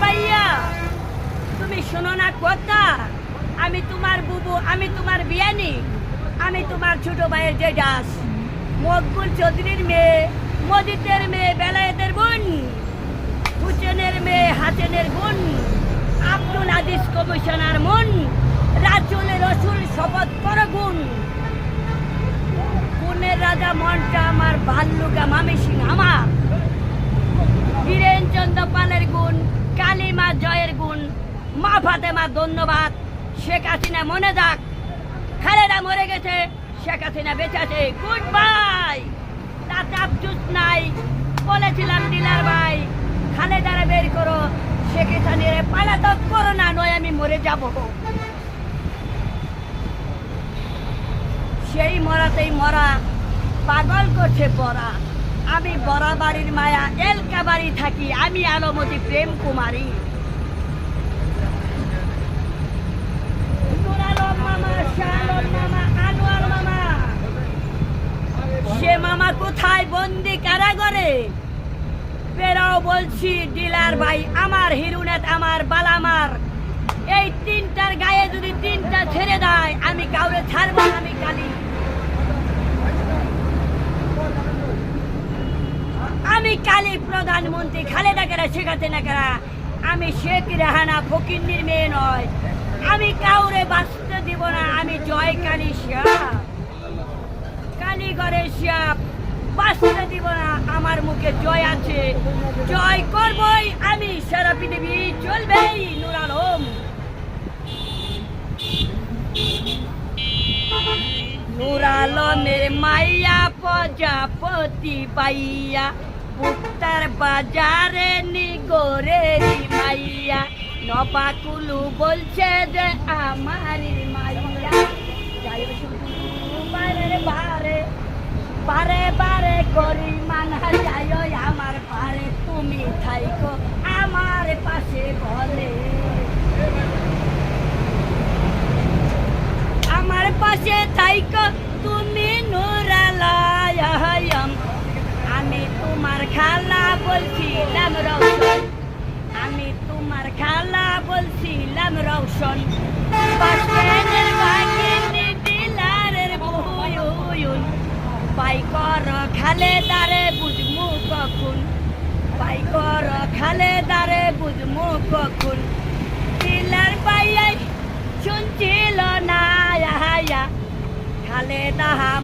ভাইয়া, তুমি শোনো না কথা। আমি তোমার বুবু, আমি তোমার বিয়ানি, আমি তোমার ছোট ভাইয়ের জেঠাস, মকবুল চৌধুরীর মেয়ে, মজিদের মেয়ে, বেলায়েতের বোন, হুসেনের মেয়ে, হাসেনের বোন, আব্দুল আজিজ কমিশনার মন, রাসূলের রসুল শপথ করো গুণ। গুণের রাজা মনটা আমার, ভাল্লুকা মামি সিং আমার, বীরেন চন্দ্র পালের গুণ, কালিমা জয়ের গুণ, মা ফাতেমা ধন্যবাদ। শেখ হাসিনা মনে যাক, খালেদা মরে গেছে, শেখ হাসিনা বেঁচে আছে, গুড বাই। তাতে আফসোস নাই, বলেছিলাম ডিলার ভাই, খালেদারে বের করো, শেখ হাসিনারে পালাতক করো না, নয় আমি মরে যাব। সেই মরাতেই মরা পাগল করছে পড়া। আমি বড়া বাড়ির মায়া, এলকা বাড়ি থাকি, আমি আলমতি প্রেম কুমারী। সে মামা কোথায়, বন্দি কারাগারে? বেরাও বলছি ডিলার ভাই, আমার হিরুনেট, আমার বালামার, এই তিনটার গায়ে যদি তিনটা ছেড়ে দেয়, আমি কাউরে ছাড়ব না, আমি কালি। আমি কালি প্রধানমন্ত্রী খালেদা কেরা, শেখ হাসিনা কেরা, আমি শেখ রেহানা ফকিন্নির মেয়ে নয়, আমি কাউরে বাঁচতে দিব না, আমি জয় কালী শিয়াব, কালীগড়ের শিয়াব, বাঁচতে দিব না, আমার মুখে জয় আছে, জয় করবই আমি, সারা পৃথিবী চলবেই নূর আলম। নূর আলমের মাইয়া প্রজাপতি পাইয়া, পুত্তার বাজারে নিগরের মাইয়া, নবাকুলু বলছে যে আমারই মাইয়া, বারে বারে বারে বারে করি মানা যায় আমার পারে, তুমি থাইকো আমার পাশে বলে, আমার পাশে থাইকো তুমি নূর আলম। আমি তোমার খালা বলছিলাম রৌশন, আমি তোমার খালা বলছিলাম রৌশন, বাসেনের বাগিনী ডিলারের বুয়ুন, বাইকর খালেদারে বুঝমু কখন, বাইকর খালেদারে বুঝমু কখন, ডিলার পাইয়াই শুনছিল না খালেদা।